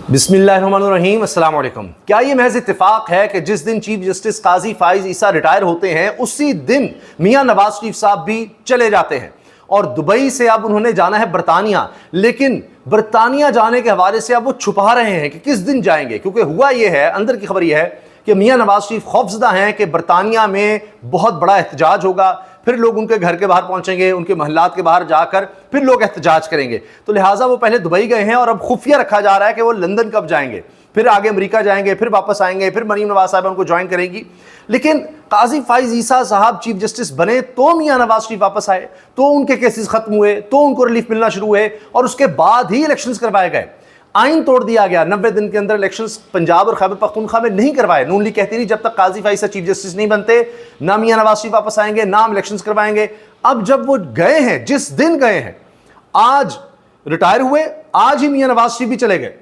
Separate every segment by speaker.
Speaker 1: बिस्मिल्लाहिर्रहमानिर्रहीम, अस्सलाम वालेकुम। क्या ये महज इत्तेफाक है कि जिस दिन चीफ जस्टिस काजी फाइज ईसा रिटायर होते हैं उसी दिन मियां नवाज शरीफ साहब भी चले जाते हैं और दुबई से अब उन्होंने जाना है बरतानिया, लेकिन बरतानिया जाने के हवाले से अब वो छुपा रहे हैं कि किस दिन जाएंगे, क्योंकि हुआ ये है, अंदर की खबर यह है कि मियां नवाज शरीफ खौफजदा हैं कि बरतानिया में बहुत बड़ा एहतजाज होगा, फिर लोग उनके घर के बाहर पहुंचेंगे, उनके महल्लात के बाहर जाकर फिर लोग एहतजाज करेंगे। तो लिहाजा वो पहले दुबई गए हैं और अब खुफिया रखा जा रहा है कि वो लंदन कब जाएंगे, फिर आगे अमेरिका जाएंगे, फिर वापस आएंगे, फिर मरीम नवाज साहब उनको ज्वाइन करेंगी। लेकिन काजी फाइज ईसा साहब चीफ जस्टिस बने तो मियां नवाज शरीफ वापस आए, तो उनके केसेस खत्म हुए, तो उनको रिलीफ मिलना शुरू हुए और उसके बाद ही इलेक्शंस करवाए गए। आइन तोड़ दिया गया, 90 दिन के अंदर इलेक्शंस पंजाब और खैबर पख्तूनख्वा में नहीं करवाए। नून लीग कहती रही जब तक काजी फाइज चीफ जस्टिस नहीं बनते ना मियां नवाज शरीफ वापस आएंगे, ना हम इलेक्शंस करवाएंगे। अब जब वो गए हैं, जिस दिन गए हैं, आज रिटायर हुए, आज ही मियां नवाज शरीफ भी चले गए,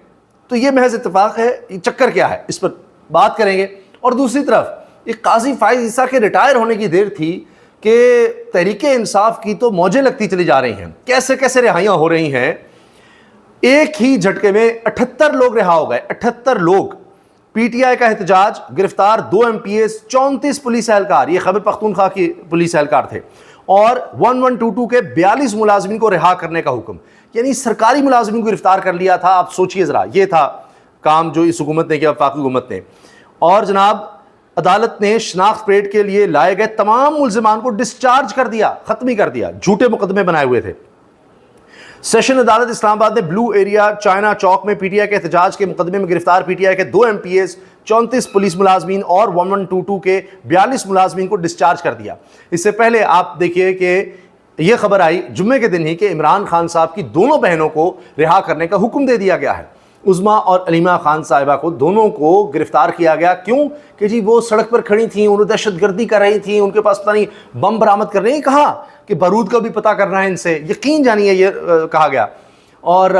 Speaker 1: तो ये महज इत्तेफाक है? ये चक्कर क्या है, इस पर बात करेंगे। और दूसरी तरफ एक काजी फाइज ईसा के रिटायर होने की देर थी कि तहरीके इंसाफ की तो मौजें लगती चली जा रही हैं, कैसे कैसे रिहाइयां हो रही हैं। एक ही झटके में 78 लोग रिहा हो गए, 78 लोग। पीटीआई का एहतजाज, गिरफ्तार 2 एमपीएस, 34 पुलिस एहलकार, ये खैबर पख्तूनख्वा की पुलिस एहलकार थे, और 1122 के 42 मुलाजमिन को रिहा करने का हुक्म, यानी सरकारी मुलाजमिन को गिरफ्तार कर लिया था। आप सोचिए जरा, ये था काम जो इस हुकूमत ने किया, वफाकी हुकूमत ने। और जनाब अदालत ने शनाख्त परेड के लिए लाए गए तमाम मुल्जिमान को डिस्चार्ज कर दिया, खत्म ही कर दिया, झूठे मुकदमे बनाए हुए थे। सेशन अदालत इस्लामाबाद ने ब्लू एरिया चाइना चौक में पीटीआई के एहतजाज के मुकदमे में गिरफ्तार पीटीआई के 2 एमपीएस, 34 पुलिस मुलाजमीन और 1122 के 42 मुलाजमीन को डिस्चार्ज कर दिया। इससे पहले आप देखिए कि यह खबर आई जुम्मे के दिन ही कि इमरान खान साहब की दोनों बहनों को रिहा करने का हुक्म दे दिया गया है। उज़मा और अलीमा खान साहिबा को, दोनों को गिरफ्तार किया गया। क्यों? कि जी वो सड़क पर खड़ी थी, उन्होंने दहशतगर्दी कर रही थी, उनके पास पता नहीं बम बरामद कर रहे हैं, कहा कि बारूद का भी पता करना है इनसे, यकीन जानिए ये कहा गया। और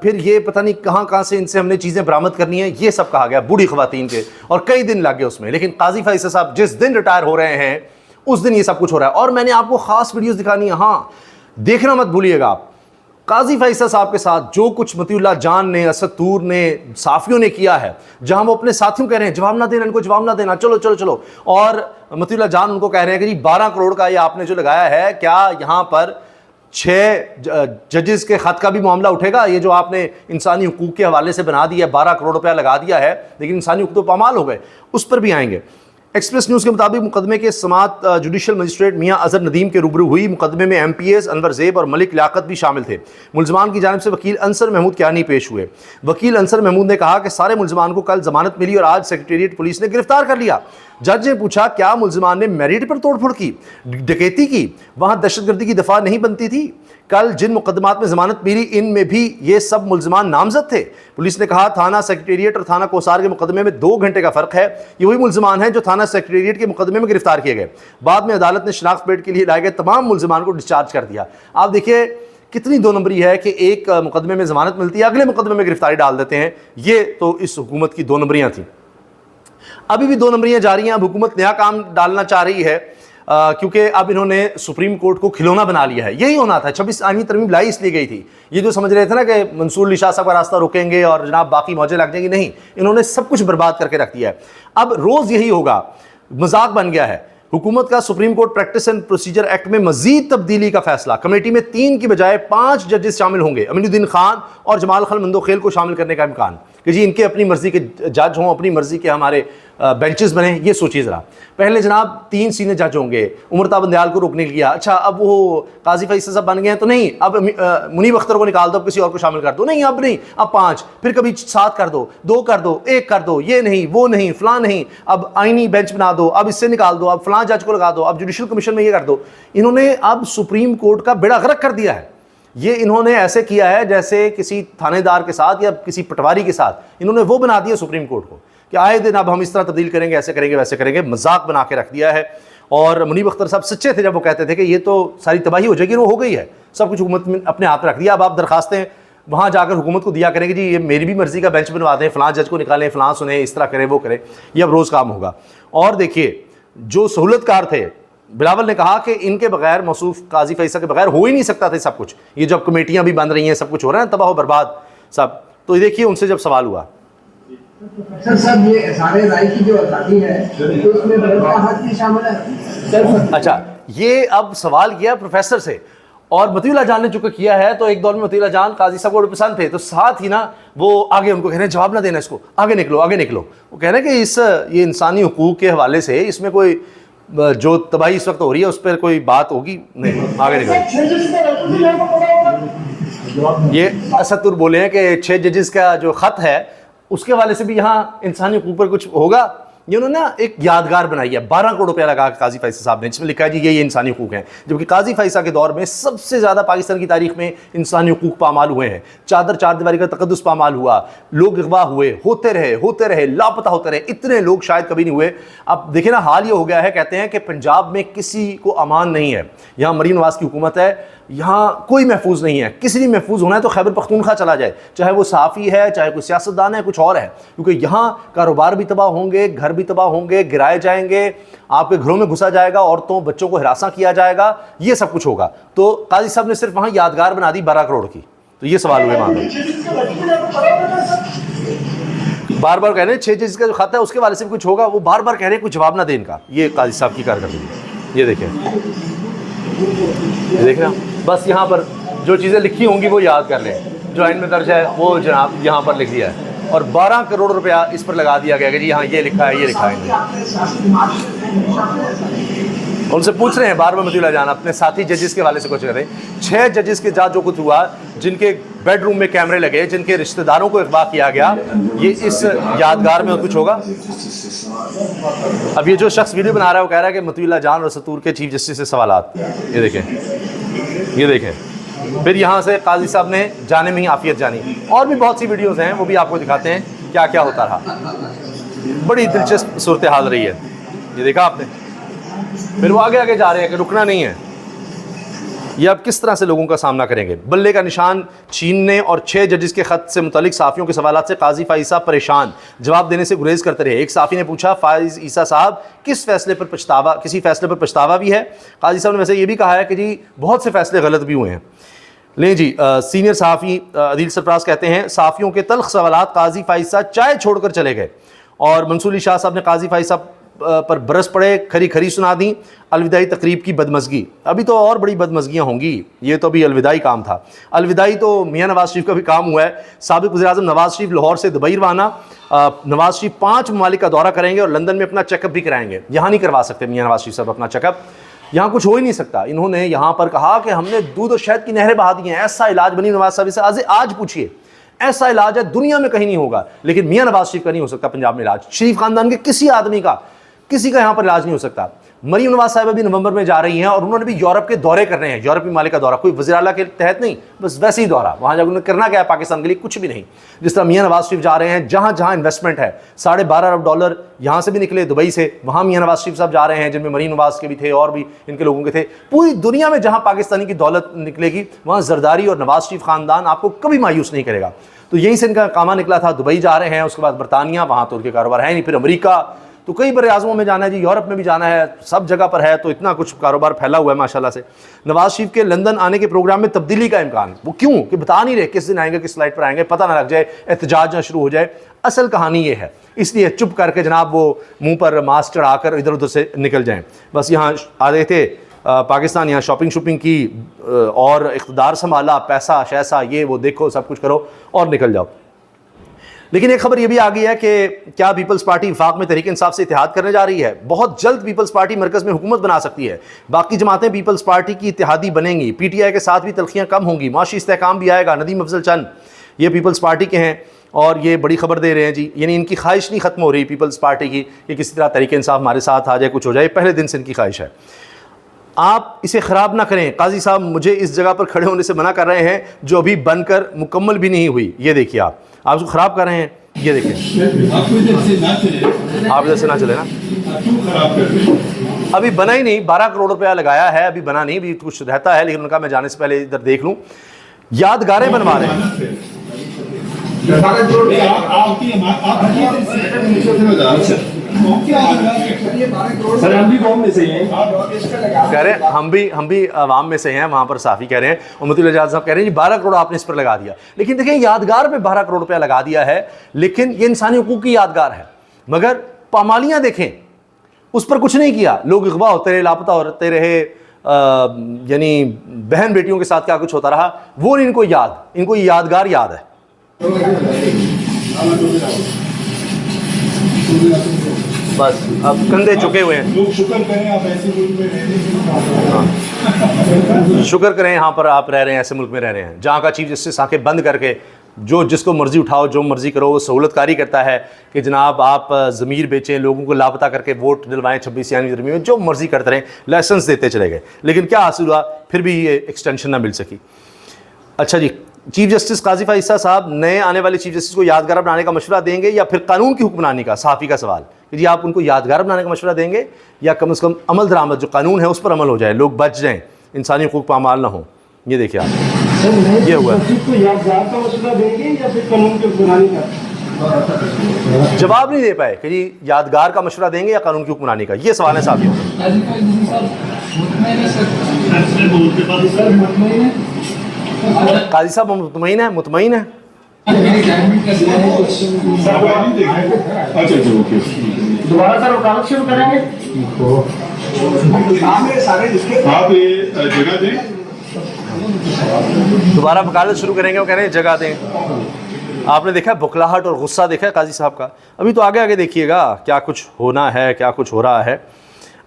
Speaker 1: फिर ये पता नहीं कहाँ से इनसे हमने चीज़ें बरामद करनी है, ये सब कहा गया, बूढ़ी ख़वातीन के, और कई दिन लग गए उसमें। लेकिन काजी फाइज साहब जिस दिन रिटायर हो रहे हैं उस दिन ये सब कुछ हो रहा है। और मैंने आपको ख़ास वीडियोज़ दिखानी है, हाँ देखना मत भूलिएगा आप। काजी फैसल साहब के साथ जो कुछ मतीउल्लाह जान ने, असद तूर ने, साफियों ने किया है, जहां वो अपने साथियों कह रहे हैं जवाब ना देना, इनको जवाब ना देना, चलो चलो चलो, और मतीउल्लाह जान उनको कह रहे हैं कि जी 12 करोड़ का ये आपने जो लगाया है, क्या यहाँ पर 6 जजेस के खत का भी मामला उठेगा? ये जो आपने इंसानी हुकूक के हवाले से बना दिया, 12 करोड़ रुपया लगा दिया है, लेकिन इंसानी हुकूक तो पामाल हो गए, उस पर भी आएंगे। एक्सप्रेस न्यूज़ के मुताबिक मुकदमे के समात जुडिशल मजिस्ट्रेट मियां अजहर नदीम के रूबरू हुई। मुकदमे में एमपीएस अनवर ज़ेब और मलिक लियाकत भी शामिल थे। मुल्ज़मान की जानिब से वकील अंसर महमूद कियानी पेश हुए। वकील अंसर महमूद ने कहा कि सारे मुल्ज़मान को कल जमानत मिली और आज सेक्रेटेरिएट पुलिस ने गिरफ्तार कर लिया। जज ने पूछा क्या मुल्ज़मान ने मेरिट पर तोड़फोड़ की, डकैती की, वहाँ दहशतगर्दी की दफ़ा नहीं बनती थी? कल जिन मुकदमात में जमानत मिली इनमें भी ये सब मुल्ज़मान नामजद थे। पुलिस ने कहा थाना सेक्रेटेरिएट और थाना कोसार के मुकदमे में 2 घंटे का फ़र्क है। ये वही मुल्ज़मान हैं जो थाना सेक्रेटेरिएट के मुकदमे में गिरफ्तार किए गए। बाद में अदालत ने शनाख्त परेड के लिए लाए गए तमाम मुल्ज़मान को डिस्चार्ज कर दिया। आप देखिए कितनी 2 नंबरी है कि एक मुकदमे में जमानत मिलती है, अगले मुकदमे में गिरफ्तारी डाल देते हैं। ये तो इस हुकूमत की 2 नंबरियाँ थी। अभी भी 2 नंबरियाँ जारी हैं। अब हुकूमत नया काम डालना चाह रही है, क्योंकि अब इन्होंने सुप्रीम कोर्ट को खिलौना बना लिया है। यही होना था, 26 आईनी तरमीम लाई इसलिए गई थी। ये जो समझ रहे थे ना कि मंसूर अली शाह साहब का रास्ता रोकेंगे और जनाब बाकी मौजें लग जाएंगी, नहीं, इन्होंने सब कुछ बर्बाद करके रख दिया है। अब रोज़ यही होगा, मजाक बन गया है। हुकूमत का supreme court practice and procedure act में मजीद तब्दीली का फैसला। कमेटी में 3 की बजाय 5 जजेस शामिल होंगे। अमीनुद्दीन खान और जमाल खान मंदोखेल को शामिल करने का इम्कान कि जी इनके अपनी मर्जी के जज हों, अपनी मर्जी के हमारे बेंचेस बने। ये सोचिए ज़रा, पहले जनाब 3 सीनियर जज होंगे, उमरता बंदयाल को रोकने लिया, अच्छा अब वो काजी फैसल साहब बन गए हैं तो नहीं, अब मुनीब अख्तर को निकाल दो, अब किसी और को शामिल कर दो, नहीं अब नहीं, अब 5, फिर कभी 7 कर दो, 2 कर दो, 1 कर दो, ये नहीं वो नहीं फलां नहीं, अब आईनी बेंच बना दो, अब इससे निकाल दो, अब फलां जज को लगा दो, अब जुडिशल कमीशन में ये कर दो। इन्होंने अब सुप्रीम कोर्ट का बेड़ा गर्क कर दिया है। ये इन्होंने ऐसे किया है जैसे किसी थानेदार के साथ या किसी पटवारी के साथ इन्होंने वो बना दिया सुप्रीम कोर्ट को कि आए दिन अब हम इस तरह तब्दील करेंगे, ऐसे करेंगे, वैसे करेंगे, मजाक बना के रख दिया है। और मुनीब अख्तर साहब सच्चे थे जब वो कहते थे कि ये तो सारी तबाही हो जाएगी, वो हो गई है, सब कुछ हुकूमत में अपने हाथ में रख दिया। अब आप दरखास्तें वहाँ जाकर हुकूमत को दिया करेंगे, जी ये मेरी भी मर्जी का बेंच बनवा दें, फलां जज को निकालें, फलां सुने, इस तरह करें, वो करें। ये अब रोज़ काम होगा। और देखिए जो सहूलतकार थे, बिलावल ने कहा कि इनके बगैर, मौसूफ काजी फैसल के बगैर हो ही नहीं सकता था सब कुछ। ये जब कमेटियाँ भी बन रही हैं, सब कुछ हो रहा है, तबाह बर्बाद सब। तो देखिए उनसे जब सवाल हुआ,
Speaker 2: सर ये सारे राय की जो आज़ादी है तो उसमें हक भी शामिल है।
Speaker 1: अच्छा, ये अब सवाल किया प्रोफेसर से और मतीउल्लाह जान ने चूंकि किया है तो एक दौर में मतीउल्लाह जान काजी साहब को पसंद थे, तो साथ ही ना वो आगे उनको कह रहे हैं जवाब ना देना इसको, आगे निकलो आगे निकलो। वो कह रहे हैं कि ये इंसानी हुकूक के हवाले से इसमें कोई जो तबाही इस वक्त हो रही है उस पर कोई बात होगी नहीं, आगे निकलो। ये असदुर बोले हैं कि 6 जजेस का जो खत है उसके हवाले से भी यहाँ इंसानी हुकूक पर कुछ होगा। ये उन्होंने ना एक यादगार बनाई है, 12 करोड़ रुपया लगा काजी फैसल साहब ने, जिसमें लिखा है जी ये इंसानी हुकूक हैं। जबकि काजी फैसल के दौर में सबसे ज़्यादा पाकिस्तान की तारीख में इंसानी हुकूक पामाल हुए हैं। चादर चारदीवारी का तकद्दुस पामाल हुआ, लोग अगवा हुए, होते रहे, लापता होते रहे, इतने लोग शायद कभी नहीं हुए। अब देखिए ना, हाल ये हो गया है, कहते हैं कि पंजाब में किसी को अमान नहीं है, यहाँ मरीम नवाज की हुकूमत है, यहाँ कोई महफूज नहीं है। किसी भी महफूज होना है तो खैबर पख्तूनख्वा चला जाए, चाहे वो साफ़ी है, चाहे कोई सियासतदान है, कुछ और है, क्योंकि यहाँ कारोबार भी तबाह होंगे, घर भी तबाह होंगे, गिराए जाएंगे, आपके घरों में घुसा जाएगा, औरतों बच्चों को हिरासा किया जाएगा, ये सब कुछ होगा। तो काजी साहब ने सिर्फ वहाँ यादगार बना दी 12 करोड़ की। तो ये सवाल हुए वहाँ बार बार कह रहे हैं 6 जज का जो खाता है उसके वाले से भी कुछ होगा, वो बार बार कह रहे हैं कुछ जवाब ना दे इनका। ये काजी साहब की कारकर्दगी, ये देखें, ये देख रहे हैं। बस यहाँ पर जो चीज़ें लिखी होंगी वो याद कर लें, जो आइन में दर्ज है वो जनाब यहाँ पर लिख दिया है, और 12 करोड़ रुपया इस पर लगा दिया गया कि जी हाँ ये लिखा है, ये लिखा है। उनसे पूछ रहे हैं बार बार मतीउल्लाह जान अपने साथी जजेस के वाले से कुछ कर रहे हैं। 6 जजेस के साथ जो कुछ हुआ, जिनके बेडरूम में कैमरे लगे, जिनके रिश्तेदारों को अगवा किया गया, ये इस यादगार में कुछ होगा। अब ये जो शख्स वीडियो बना रहा है वो कह रहा है कि मतीउल्लाह जान और सतूर के चीफ जस्टिस से सवालात, ये देखें, ये देखें। फिर यहाँ से काजी साहब ने जाने में ही आफियत जानी। और भी बहुत सी वीडियोज़ हैं, वो भी आपको दिखाते हैं क्या क्या होता रहा। बड़ी दिलचस्प सूरत हाल रही है, ये देखा आपने। फिर वो आगे आगे जा रहे हैं कि रुकना नहीं है। ये अब किस तरह से लोगों का सामना करेंगे। बल्ले का निशान छीनने और 6 जजेस के खत से मुतालिक साफ़ियों के सवालात से काजी फ़ाइज़ साहब परेशान, जवाब देने से गुरेज करते रहे। एक साफ़ी ने पूछा, फ़ाइज़ ईसा साहब किस फैसले पर पछतावा, किसी फैसले पर पछतावा भी है? काजी साहब ने वैसे ये भी कहा है कि जी बहुत से फैसले गलत भी हुए हैं। लें जी, सीनियर सहाफ़ी अदील सरफराज कहते हैं, साफ़ियों के तल्ख सवालात काजी फ़ाइज़ साहब चाय छोड़कर चले गए। और मंसूर अली शाह साहब ने काजी फ़ाइज़ साहब पर बरस पड़े, खरी खरी सुना दी। अलविदाई तकरीब की बदमज़गी, अभी तो और बड़ी बदमज़गियाँ होंगी, ये तो अभी अलविदाई काम था। अलविदाई तो मियाँ नवाज़ शरीफ का भी काम हुआ है। साबिक़ वज़ीर-ए-आज़म नवाज़ शरीफ लाहौर से दुबई रवाना। नवाज़ शरीफ 5 ममालिक का दौरा करेंगे और लंदन में अपना चेकअप भी कराएंगे। यहाँ नहीं करवा सकते मियाँ नवाज़ शरीफ साहब अपना चेकअप, यहाँ कुछ हो ही नहीं सकता। इन्होंने यहाँ पर कहा कि हमने दूध और शहद की नहरें बहा दी हैं, ऐसा इलाज बनी नवाज़ साहब से आज पूछिए, ऐसा इलाज है दुनिया में कहीं नहीं होगा, लेकिन मियाँ नवाज़ शरीफ का नहीं हो सकता पंजाब में इलाज। शरीफ खानदान के किसी आदमी का, किसी का यहाँ पर इलाज नहीं हो सकता। मरीम नवाज साहिबा भी नवंबर में जा रही हैं और उन्होंने भी यूरोप के दौरे करने हैं, यूरोपीय मालिक का दौरा, कोई वज़ीर आला के तहत नहीं, बस वैसे ही दौरा। वहाँ जाकर उन्होंने करना क्या है पाकिस्तान के लिए? कुछ भी नहीं। जिस तरह मियाँ नवाज शरीफ जा रहे हैं, जहाँ जहाँ इन्वेस्टमेंट है, $12.5 अरब यहाँ से भी निकले दुबई से, वहाँ मियाँ नवाज शरीफ साहब जा रहे हैं, जिनमें मरीम नवाज के भी थे और भी इनके लोगों के थे। पूरी दुनिया में जहाँ पाकिस्तानी की दौलत निकलेगी, वहाँ जरदारी और नवाज शरीफ खानदान आपको कभी मायूस नहीं करेगा। तो यहीं से इनका कामा निकला था। दुबई जा रहे हैं, उसके बाद बरतानिया, वहाँ तो उनके कारोबार है नहीं, फिर अमेरिका, तो कई बड़े आज़मों में जाना है जी, यूरोप में भी जाना है, सब जगह पर है। तो इतना कुछ कारोबार फैला हुआ है माशाल्लाह से। नवाज शरीफ के लंदन आने के प्रोग्राम में तब्दीली का इम्कान, वो क्यों कि बता नहीं रहे किस दिन आएंगे, किस फ्लाइट पर आएंगे, पता ना लग जाए, एहतजाज ना शुरू हो जाए। असल कहानी ये है, इसलिए चुप करके जनाब वो मुंह पर मास्क चढ़ाकर इधर उधर से निकल जाएं। बस यहाँ आ रहे थे पाकिस्तान, यहाँ शॉपिंग की और इक़्तिदार संभाला, पैसा शैसा ये वो देखो, सब कुछ करो और निकल जाओ। लेकिन एक खबर ये भी आ गई है कि क्या पीपल्स पार्टी वफाक में तहरीक इंसाफ से इत्तेहाद करने जा रही है। बहुत जल्द पीपल्स पार्टी मरकज़ में हुकूमत बना सकती है। बाकी जमातें पीपल्स पार्टी की इत्तेहादी बनेंगी, PTI के साथ भी तलखियाँ कम होंगी, माशी इस्तेहकाम भी आएगा। नदीम अफजल चंद ये पीपल्स पार्टी के हैं और ये बड़ी खबर दे रहे हैं जी, यानी इनकी ख्वाहिश नहीं ख़त्म हो रही पीपल्स पार्टी की कि किसी तरह तहरीक इंसाफ हमारे साथ आ जाए, कुछ हो जाए। पहले दिन से इनकी ख्वाहिश है। आप इसे ख़राब ना करें। काजी साहब मुझे इस जगह पर खड़े होने से मना कर रहे हैं जो अभी बनकर मुकम्मल भी नहीं हुई। ये देखिए, आप उसको ख़राब कर रहे हैं। ये देखिए, आप इधर से ना चले ना, अभी बना ही नहीं। 12 करोड़ रुपया लगाया है, अभी बना नहीं, अभी कुछ रहता है। लेकिन उनका मैं जाने से पहले इधर देख लूँ। यादगारें बनवा रहे हैं,
Speaker 3: सर हम भी कौम में से ही हैं।
Speaker 1: कह रहे हैं हम भी आवाम में से हैं, वहाँ पर साफ़ी कह रहे हैं, और मुफ्ती एजाज साहब कह रहे हैं जी 12 करोड़ आपने इस पर लगा दिया। लेकिन देखें यादगार पे 12 करोड़ रुपया लगा दिया है, लेकिन ये इंसानी हुकूक की यादगार है, मगर पामालियाँ देखें उस पर कुछ नहीं किया। लोग अगवा होते रहे, लापता होते रहे, यानी बहन बेटियों के साथ क्या कुछ होता रहा, वो इनको यादगार याद है। बस अब कंधे चुके हुए हैं।
Speaker 4: लोग शुक्र करें आप ऐसे मुल्क में रह रहे हैं।
Speaker 1: शुक्र करें यहाँ पर आप रह रहे हैं, ऐसे मुल्क में रह रहे हैं जहाँ का चीफ जस्टिस आंखें बंद करके जो जिसको मर्जी उठाओ, जो मर्जी करो, वो सहूलतकारी करता है कि जनाब आप ज़मीर बेचें, लोगों को लापता करके वोट दिलवाएं 26 यानी जर्मी में, जो मर्जी करते रहें, लाइसेंस देते चले गए। लेकिन क्या हासिल हुआ, फिर भी ये एक्सटेंशन ना मिल सकी। अच्छा जी, चीफ जस्टिस काजी फ़ाइज़ साहब नए आने वाले चीफ जस्टिस को यादगार बनाने का मशवरा देंगे या फिर कानून की हुक्मरानी का? सहाफ़ी का सवाल कि जी आप उनको यादगार बनाने का मशवरा देंगे या कम से कम अमल दरामद जो कानून है उस पर अमल हो जाए, लोग बच जाएँ, इंसानी हुकूक पामाल ना हो। ये देखिए आप, ये हुआ
Speaker 3: को यादगार का मसला देंगे या फिर कानून की हुक्मरानी का?
Speaker 1: जवाब नहीं दे पाए कि जी यादगार का मशवरा देंगे या कानून की हुक्मरानी का। ये सवाल है साथियों। काजी साहब मुतमईन है? मुतमईन है?
Speaker 3: दोबारा सर वकालत शुरू करेंगे।
Speaker 4: आप ये जगह दें।
Speaker 1: दोबारा वकालत शुरू करेंगे, वो कह रहे हैं जगह दें। आपने देखा बुखलाहट और गुस्सा देखा है काजी साहब का। अभी तो आगे आगे देखिएगा क्या कुछ होना है, क्या कुछ हो रहा है।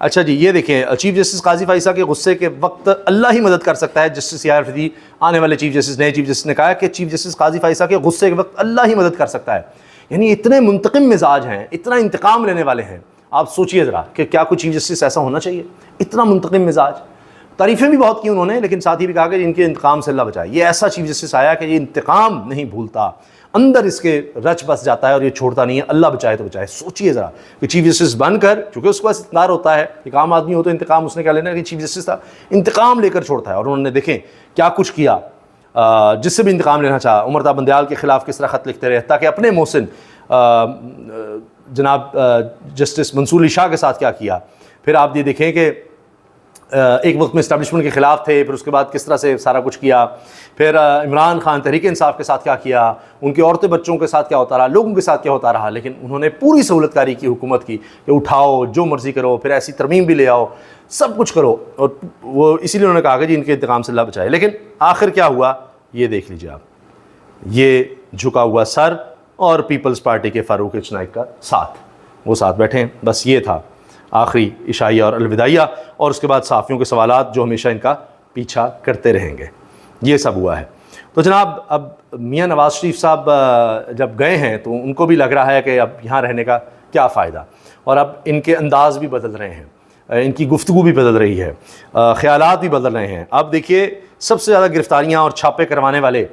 Speaker 1: अच्छा जी, ये देखें चीफ जस्टिस काजी फ़ाइज़ साहब के गुस्से के वक्त अल्लाह ही मदद कर सकता है। जस्टिस यार फरीदी आने वाले चीफ जस्टिस, नए चीफ जस्टिस ने कहा कि चीफ जस्टिस काजी फ़ाइज़ साहब के गुस्से के वक्त अल्लाह ही मदद कर सकता है। यानी इतने मुंतकिम मिजाज हैं, इतना इंतकाम लेने वाले हैं। आप सोचिए ज़रा कि क्या कुछ चीफ जस्टिस ऐसा होना चाहिए, इतना मुंतकिम मिजाज। तारीफ़ें भी बहुत की उन्होंने, लेकिन साथ ही भी कहा कि इनके इंतकाम से अल्लाह बचाए। ये ऐसा चीफ जस्टिस आया कि ये इंतकाम नहीं भूलता, अंदर इसके रच बस जाता है और ये छोड़ता नहीं है। अल्लाह बचाए तो बचाए। सोचिए ज़रा कि चीफ जस्टिस बनकर, क्योंकि उसको इस्तेदार होता है, एक आम आदमी हो तो इंतकाम उसने क्या लेना, कि चीफ जस्टिस था, इंतकाम लेकर छोड़ता है। और उन्होंने देखें क्या कुछ किया, जिससे भी इंतकाम लेना चाहा। उमर बंदयाल के ख़िलाफ़ किस तरह ख़त लिखते रहे, ताकि अपने मोहसिन जनाब जस्टिस मंसूर अली शाह के साथ क्या किया। फिर आप ये देखें कि एक वक्त में इस्टेब्लिशमेंट के ख़िलाफ़ थे, फिर उसके बाद किस तरह से सारा कुछ किया। फिर इमरान खान तहरीक इंसाफ के साथ क्या किया, उनके औरतें बच्चों के साथ क्या होता रहा, लोगों के साथ क्या होता रहा। लेकिन उन्होंने पूरी सहूलतकारी की हुकूमत की कि उठाओ, जो मर्ज़ी करो, फिर ऐसी तरमीम भी ले आओ, सब कुछ करो। और वो इसीलिए उन्होंने कहा कि जी इनके इंतकाम से अल्लाह बचाए। लेकिन आखिर क्या हुआ, ये देख लीजिए आप, ये झुका हुआ सर और पीपल्स पार्टी के फ़ारूक नाइक का साथ, वो साथ बैठे हैं। बस ये था आखिरी इशाइया और अलविदाइया, और उसके बाद साफ़ियों के सवालात जो हमेशा इनका पीछा करते रहेंगे। ये सब हुआ है। तो जनाब अब मियाँ नवाज़ शरीफ साहब जब गए हैं तो उनको भी लग रहा है कि अब यहाँ रहने का क्या फ़ायदा, और अब इनके अंदाज़ भी बदल रहे हैं, इनकी गुफ्तगू भी बदल रही है, ख़यालात भी बदल रहे हैं। अब देखिए सबसे ज़्यादा गिरफ़्तारियाँ और छापे करवाने वाले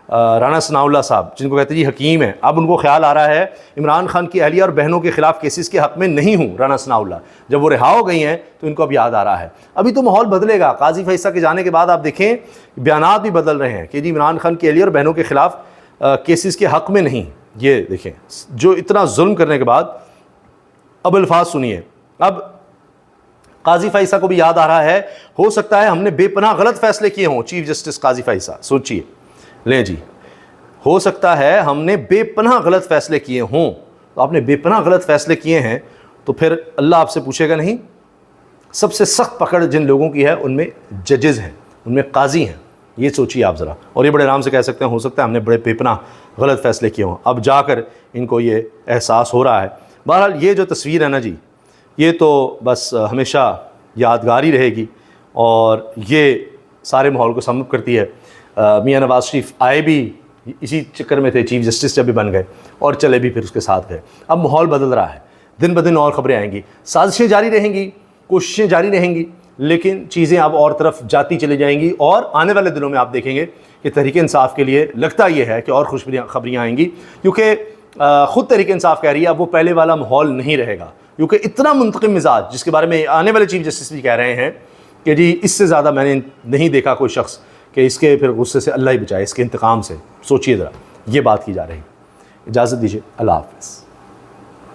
Speaker 1: राना सनाउल्लाह साहब, जिनको कहते हैं जी हकीम है, अब उनको ख्याल आ रहा है इमरान खान की अहलिया और बहनों के ख़िलाफ़ केसेस के हक़ में नहीं हूँ राना सनाउल्लाह। जब वो रिहा हो गई हैं तो इनको अब याद आ रहा है। अभी तो माहौल बदलेगा। काजी फ़ाइज़ के जाने के बाद आप देखें बयानात भी बदल रहे हैं कि जी इमरान खान की अहलिया और बहनों के ख़िलाफ़ केसेस के हक़ में नहीं। ये देखें, जो इतना जुल्म करने के बाद अब अल्फाज सुनिए। अब काजी फ़ाइज़ को भी याद आ रहा है, हो सकता है हमने बेपनाह गलत फ़ैसले किए हों। चीफ जस्टिस काजी फ़ाइज़, सोचिए, लें जी, हो सकता है हमने बेपनाह गलत फ़ैसले किए हों। तो आपने बेपनाह गलत फ़ैसले किए हैं तो फिर अल्लाह आपसे पूछेगा नहीं? सबसे सख्त पकड़ जिन लोगों की है उनमें जजेज़ हैं, उनमें काजी हैं। ये सोचिए आप ज़रा। और ये बड़े आराम से कह सकते हैं हो सकता है हमने बड़े बेपनाह गलत फ़ैसले किए हों। अब जाकर इनको ये एहसास हो रहा है। बहरहाल ये जो तस्वीर है ना जी, ये तो बस हमेशा यादगार ही रहेगी, और ये सारे माहौल को समझ करती है। मियाँ नवाज़ शरीफ आए भी इसी चक्कर में थे, चीफ जस्टिस जब भी बन गए, और चले भी फिर उसके साथ गए। अब माहौल बदल रहा है, दिन ब दिन और ख़बरें आएंगी, साजिशें जारी रहेंगी, कोशिशें जारी रहेंगी, लेकिन चीज़ें अब और तरफ जाती चली जाएंगी। और आने वाले दिनों में आप देखेंगे कि तहरीक इंसाफ के लिए लगता ये है कि और खुशखबरियाँ आएंगी, क्योंकि ख़ुद तहरीक इंसाफ कह रही है अब वो पहले वाला माहौल नहीं रहेगा। क्योंकि इतना मुंतकिम मिजाज, जिसके बारे में आने वाले चीफ जस्टिस भी कह रहे हैं कि जी इससे ज़्यादा मैंने नहीं देखा कोई शख्स कि इसके फिर गुस्से से अल्लाह ही बचाए, इसके इंतकाम से। सोचिए ज़रा, ये बात की जा रही है। इजाज़त दीजिए, अल्लाह हाफ़िज़।